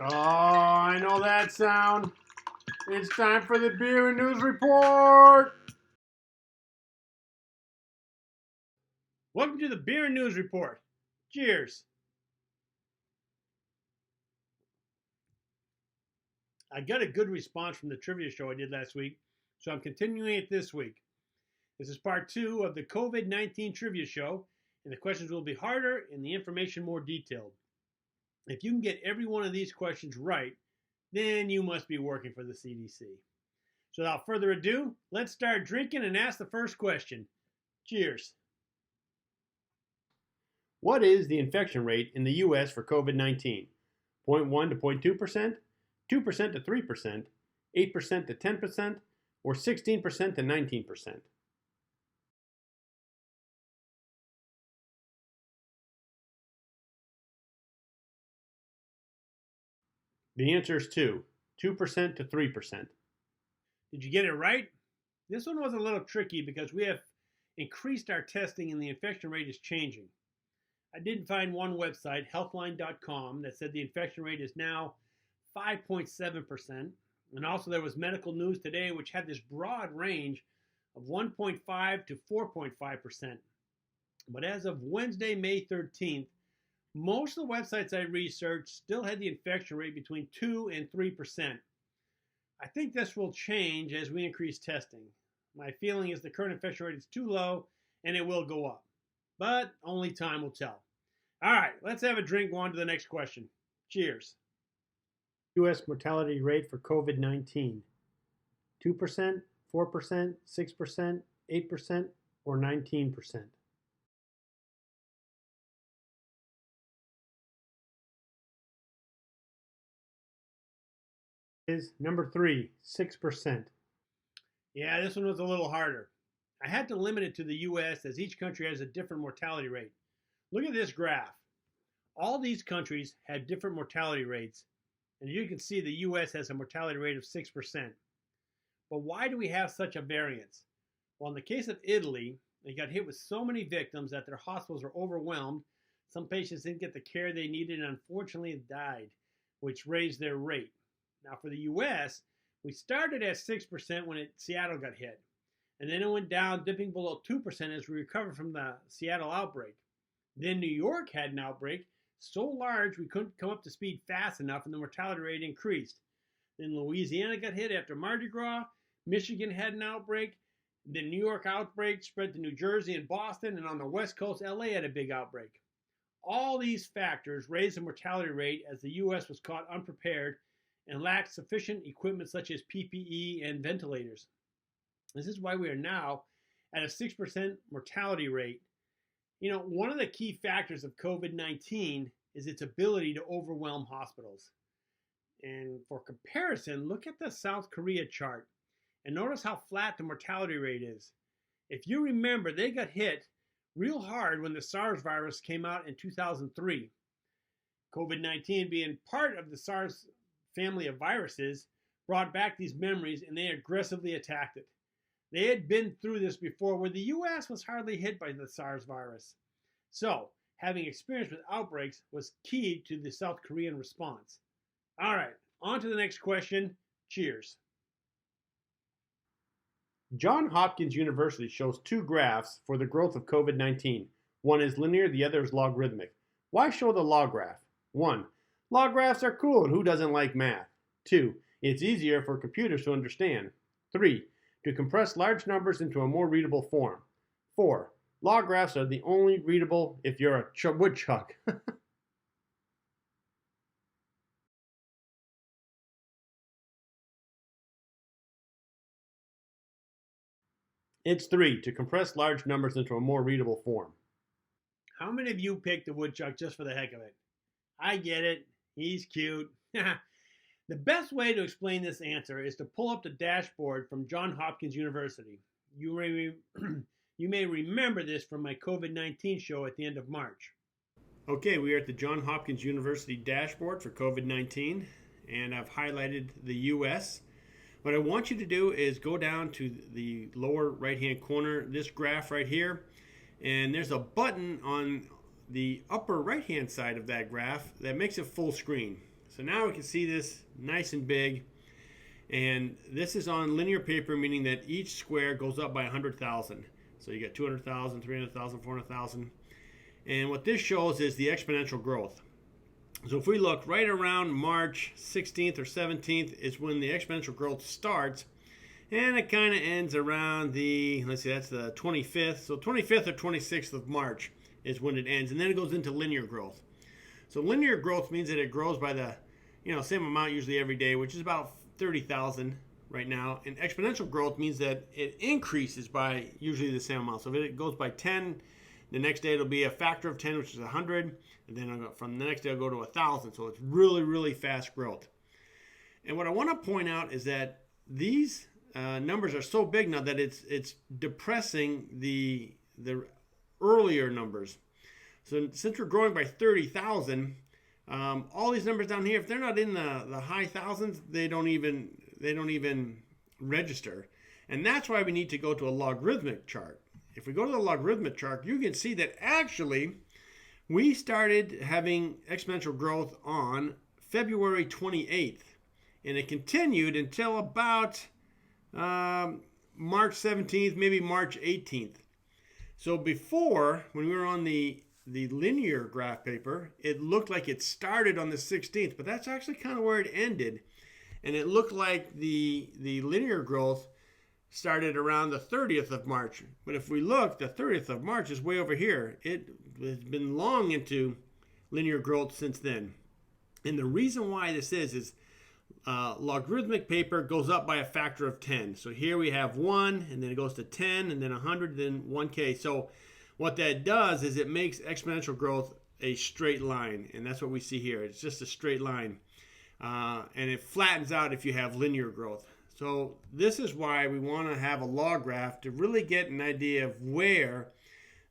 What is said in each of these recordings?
Oh, I know that sound. It's time for the Beer and News Report. Welcome to the Beer and News Report. Cheers. I got a good response from the trivia show I did last week, so I'm continuing it this week. This is part 2 of the COVID-19 trivia show, and the questions will be harder and the information more detailed. If you can get every one of these questions right, then you must be working for the CDC. So without further ado, let's start drinking and ask the first question. Cheers. What is the infection rate in the U.S. for COVID-19? 0.1 to 0.2%, 2% to 3%, 8% to 10%, or 16% to 19%? The answer is 2% to 3%. Did you get it right? This one was a little tricky because we have increased our testing and the infection rate is changing. I did find one website, healthline.com, that said the infection rate is now 5.7%. And also there was medical news today, which had this broad range of 1.5 to 4.5%. But as of Wednesday, May 13th, most of the websites I researched still had the infection rate between 2 and 3%. I think this will change as we increase testing. My feeling is the current infection rate is too low and it will go up. But only time will tell. All right, let's have a drink. Go on to the next question. Cheers. U.S. mortality rate for COVID-19. 2%, 4%, 6%, 8%, or 19%? Is number 3, 6%. Yeah, this one was a little harder. I had to limit it to the U.S. as each country has a different mortality rate. Look at this graph. All these countries had different mortality rates, and you can see the U.S. has a mortality rate of 6%. But why do we have such a variance? Well, in the case of Italy, they got hit with so many victims that their hospitals were overwhelmed. Some patients didn't get the care they needed and unfortunately died, which raised their rate. Now for the U.S., we started at 6% when Seattle got hit. And then it went down, dipping below 2% as we recovered from the Seattle outbreak. Then New York had an outbreak so large we couldn't come up to speed fast enough and the mortality rate increased. Then Louisiana got hit after Mardi Gras. Michigan had an outbreak. The New York outbreak spread to New Jersey and Boston, and on the West Coast, LA had a big outbreak. All these factors raised the mortality rate as the U.S. was caught unprepared and lacked sufficient equipment such as PPE and ventilators. This is why we are now at a 6% mortality rate. You know, one of the key factors of COVID-19 is its ability to overwhelm hospitals. And for comparison, look at the South Korea chart and notice how flat the mortality rate is. If you remember, they got hit real hard when the SARS virus came out in 2003. COVID-19, being part of the SARS family of viruses, brought back these memories and they aggressively attacked it. They had been through this before where the U.S. was hardly hit by the SARS virus. So, having experience with outbreaks was key to the South Korean response. All right, on to the next question. Cheers. Johns Hopkins University shows 2 graphs for the growth of COVID-19. One is linear, the other is logarithmic. Why show the log graph? 1. Log graphs are cool, and who doesn't like math? 2. It's easier for computers to understand. 3. To compress large numbers into a more readable form. 4. Log graphs are the only readable if you're a woodchuck. It's 3. To compress large numbers into a more readable form. How many of you picked the woodchuck just for the heck of it? I get it. He's cute. The best way to explain this answer is to pull up the dashboard from Johns Hopkins University. You may remember this from my COVID-19 show at the end of March. Okay, we are at the Johns Hopkins University dashboard for COVID-19, and I've highlighted the U.S. What I want you to do is go down to the lower right-hand corner, this graph right here, and there's a button on the upper right-hand side of that graph that makes it full screen. So now we can see this nice and big. And this is on linear paper, meaning that each square goes up by 100,000. So you get 200,000, 300,000, 400,000. And what this shows is the exponential growth. So if we look right around March 16th or 17th is when the exponential growth starts. And it kind of ends around the, let's see, that's the 25th. So 25th or 26th of March is when it ends. And then it goes into linear growth. So linear growth means that it grows by the, same amount usually every day, which is about 30,000 right now. And exponential growth means that it increases by usually the same amount. So if it goes by 10, the next day it'll be a factor of 10, which is 100. And then from the next day I'll go to 1,000. So it's really, really fast growth. And what I want to point out is that these numbers are so big now that it's depressing the earlier numbers. So since we're growing by 30,000, all these numbers down here, if they're not in the high thousands, they don't even register. And that's why we need to go to a logarithmic chart. If we go to the logarithmic chart, you can see that actually we started having exponential growth on February 28th. And it continued until about March 17th, maybe March 18th. So before, when we were on the linear graph paper, it looked like it started on the 16th, but that's actually kind of where it ended. And it looked like the linear growth started around the 30th of March. But if we look, the 30th of March is way over here. It has been long into linear growth since then. And the reason why this is logarithmic paper goes up by a factor of 10. So here we have 1, and then it goes to 10, and then 100, then 1K. So what that does is it makes exponential growth a straight line, and that's what we see here. It's just a straight line, and it flattens out if you have linear growth. So this is why we want to have a log graph to really get an idea of where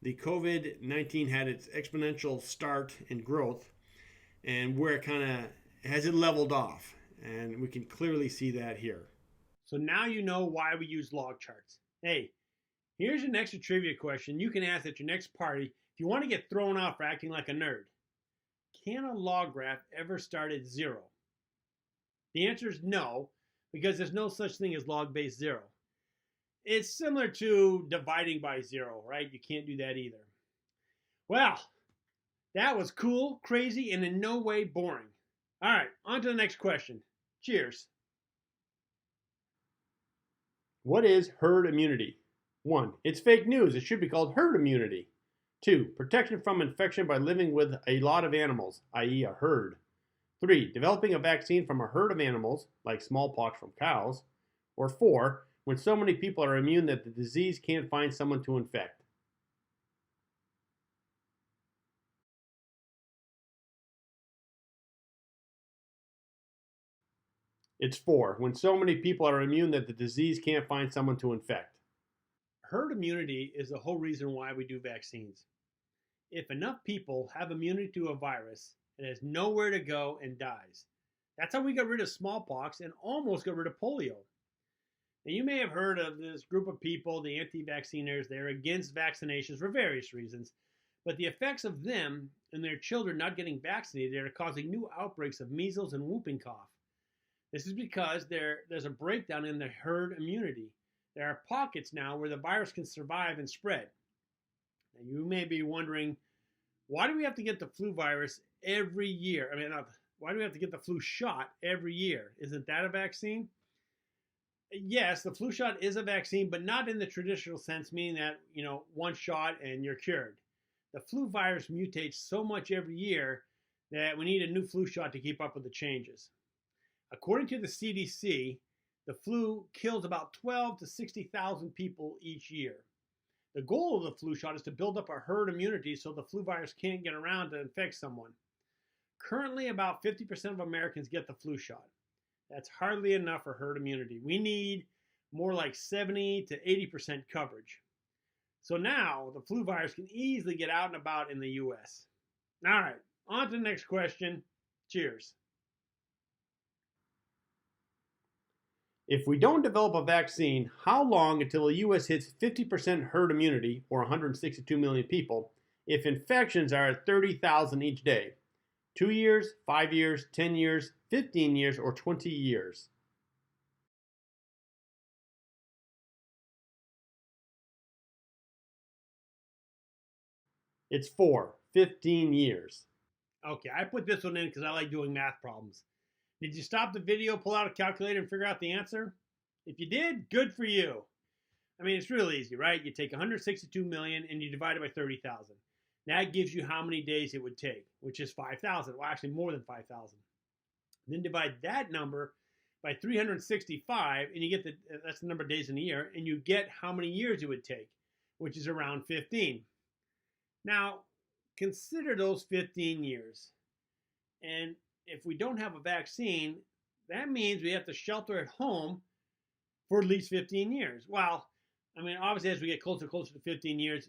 the COVID-19 had its exponential start and growth and where it kind of has it leveled off. And we can clearly see that here. So now you know why we use log charts. Hey, here's an extra trivia question you can ask at your next party if you want to get thrown off for acting like a nerd. Can a log graph ever start at 0? The answer is no, because there's no such thing as log-based 0. It's similar to dividing by 0, right? You can't do that either. Well, that was cool, crazy, and in no way boring. All right, on to the next question. Cheers. What is herd immunity? 1. It's fake news. It should be called herd immunity. 2. Protection from infection by living with a lot of animals, i.e. a herd. 3. Developing a vaccine from a herd of animals, like smallpox from cows. Or 4. When so many people are immune that the disease can't find someone to infect. It's 4. When so many people are immune that the disease can't find someone to infect. Herd immunity is the whole reason why we do vaccines. If enough people have immunity to a virus, it has nowhere to go and dies. That's how we got rid of smallpox and almost got rid of polio. Now, you may have heard of this group of people, the anti-vacciners. They're against vaccinations for various reasons. But the effects of them and their children not getting vaccinated are causing new outbreaks of measles and whooping cough. This is because there's a breakdown in the herd immunity. There are pockets now where the virus can survive and spread. Now, you may be wondering, why do we have to get the flu virus every year? Why do we have to get the flu shot every year? Isn't that a vaccine? Yes, the flu shot is a vaccine, but not in the traditional sense, meaning that, one shot and you're cured. The flu virus mutates so much every year that we need a new flu shot to keep up with the changes. According to the CDC, the flu kills about 12 to 60,000 people each year. The goal of the flu shot is to build up a herd immunity so the flu virus can't get around to infect someone. Currently, about 50% of Americans get the flu shot. That's hardly enough for herd immunity. We need more like 70 to 80% coverage. So now the flu virus can easily get out and about in the US. All right, on to the next question. Cheers. If we don't develop a vaccine, how long until the US hits 50% herd immunity, or 162 million people, if infections are at 30,000 each day? 2 years, 5 years, 10 years, 15 years, or 20 years? It's 15 years. Okay, I put this one in because I like doing math problems. Did you stop the video, pull out a calculator, and figure out the answer? If you did, good for you. I mean, it's real easy, right? You take 162 million and you divide it by 30,000. That gives you how many days it would take, which is 5,000. Well, actually, more than 5,000. Then divide that number by 365, and you get that's the number of days in a year, and you get how many years it would take, which is around 15. Now, consider those 15 years. And if we don't have a vaccine, that means we have to shelter at home for at least 15 years. Well, I mean, obviously, as we get closer and closer to 15 years,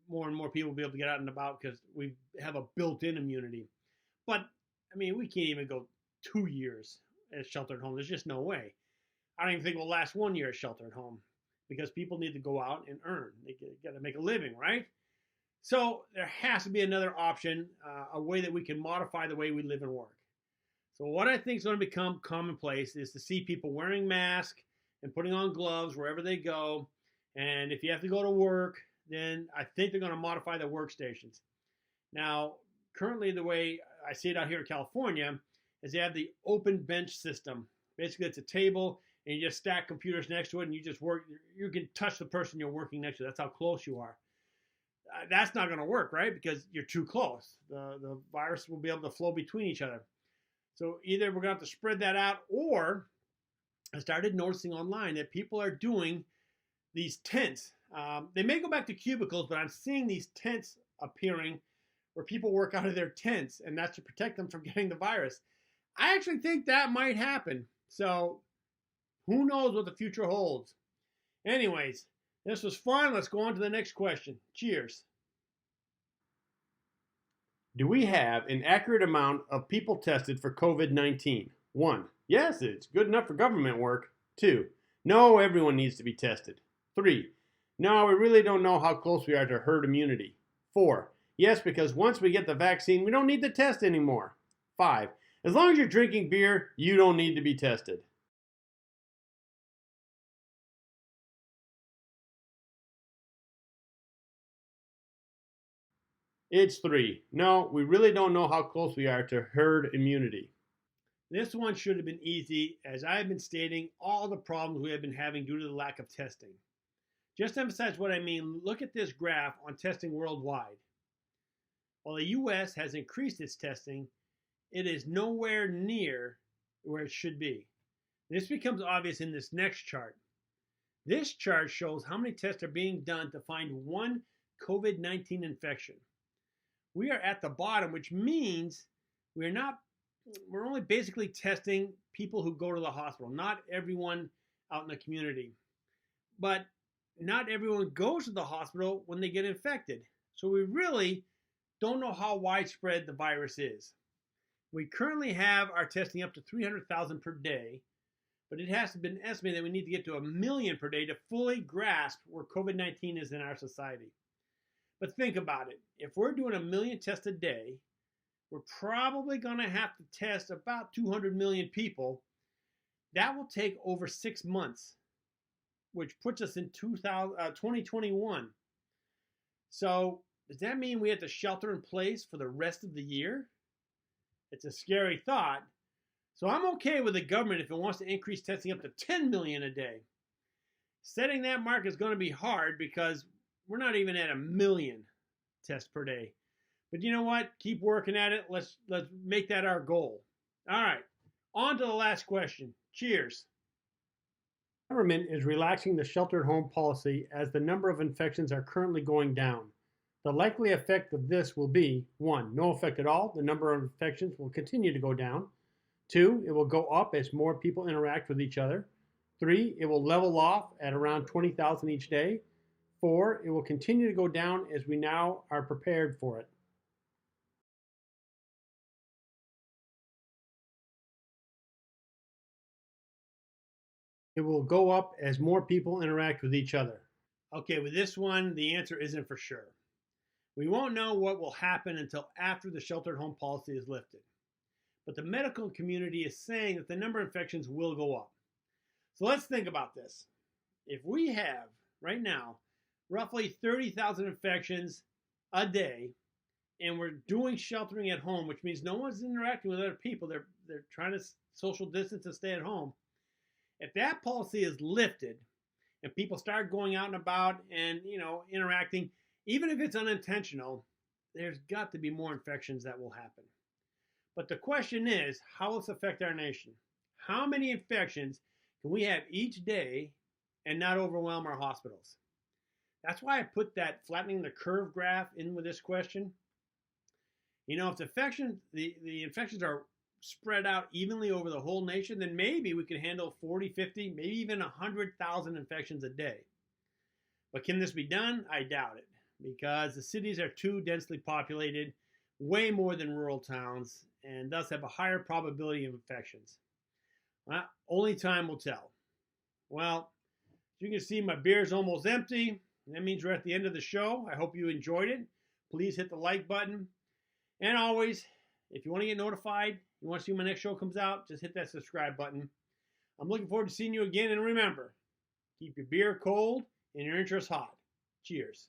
more and more people will be able to get out and about because we have a built-in immunity. But, I mean, we can't even go 2 years as shelter at home. There's just no way. I don't even think we'll last 1 year as shelter at home because people need to go out and earn. They got to make a living, right? So there has to be another option, a way that we can modify the way we live and work. So what I think is going to become commonplace is to see people wearing masks and putting on gloves wherever they go. And if you have to go to work, then I think they're going to modify the workstations. Now, currently the way I see it out here in California is they have the open bench system. Basically, it's a table and you just stack computers next to it and you just work. You can touch the person you're working next to. That's how close you are. That's not going to work, right? Because you're too close. The virus will be able to flow between each other. So either we're going to have to spread that out, or I started noticing online that people are doing these tents. They may go back to cubicles, but I'm seeing these tents appearing where people work out of their tents, and that's to protect them from getting the virus. I actually think that might happen. So who knows what the future holds. Anyways, this was fun. Let's go on to the next question. Cheers. Do we have an accurate amount of people tested for COVID-19? 1. Yes, it's good enough for government work. 2. No, everyone needs to be tested. 3. No, we really don't know how close we are to herd immunity. 4. Yes, because once we get the vaccine, we don't need to test anymore. 5. As long as you're drinking beer, you don't need to be tested. It's 3. No, we really don't know how close we are to herd immunity. This one should have been easy, as I have been stating all the problems we have been having due to the lack of testing. Just to emphasize what I mean, look at this graph on testing worldwide. While the US has increased its testing, it is nowhere near where it should be. This becomes obvious in this next chart. This chart shows how many tests are being done to find one COVID-19 infection. We are at the bottom, which means we're only basically testing people who go to the hospital, not everyone out in the community. But not everyone goes to the hospital when they get infected. So we really don't know how widespread the virus is. We currently have our testing up to 300,000 per day, but it has been estimated that we need to get to 1 million per day to fully grasp where COVID-19 is in our society. But think about it. If we're doing 1 million tests a day, we're probably going to have to test about 200 million people. That will take over 6 months, which puts us in 2021. So does that mean we have to shelter in place for the rest of the year? It's a scary thought. So I'm okay with the government if it wants to increase testing up to 10 million a day. Setting that mark is going to be hard because we're not even at 1 million tests per day. But you know what? Keep working at it. Let's make that our goal. All right. On to the last question. Cheers. The government is relaxing the shelter-at-home policy as the number of infections are currently going down. The likely effect of this will be 1. No effect at all. The number of infections will continue to go down. 2. It will go up as more people interact with each other. 3. It will level off at around 20,000 each day. 4. It will continue to go down as we now are prepared for it. It will go up as more people interact with each other. Okay, with this one, the answer isn't for sure. We won't know what will happen until after the shelter-at-home policy is lifted. But the medical community is saying that the number of infections will go up. So let's think about this. If we have, right now, roughly 30,000 infections a day, and we're doing sheltering at home, which means no one's interacting with other people, they're trying to social distance and stay at home. If that policy is lifted and people start going out and about and interacting, even if it's unintentional, there's got to be more infections that will happen. But the question is, how will this affect our nation? How many infections can we have each day and not overwhelm our hospitals? That's why I put that flattening the curve graph in with this question. If the infections are spread out evenly over the whole nation, then maybe we could handle 40, 50, maybe even 100,000 infections a day. But can this be done? I doubt it, because the cities are too densely populated, way more than rural towns, and thus have a higher probability of infections. Only time will tell. Well, as you can see, my beer is almost empty. That means we're at the end of the show. I hope you enjoyed it. Please hit the like button. And always, if you want to get notified, you want to see when my next show comes out, just hit that subscribe button. I'm looking forward to seeing you again. And remember, keep your beer cold and your interests hot. Cheers.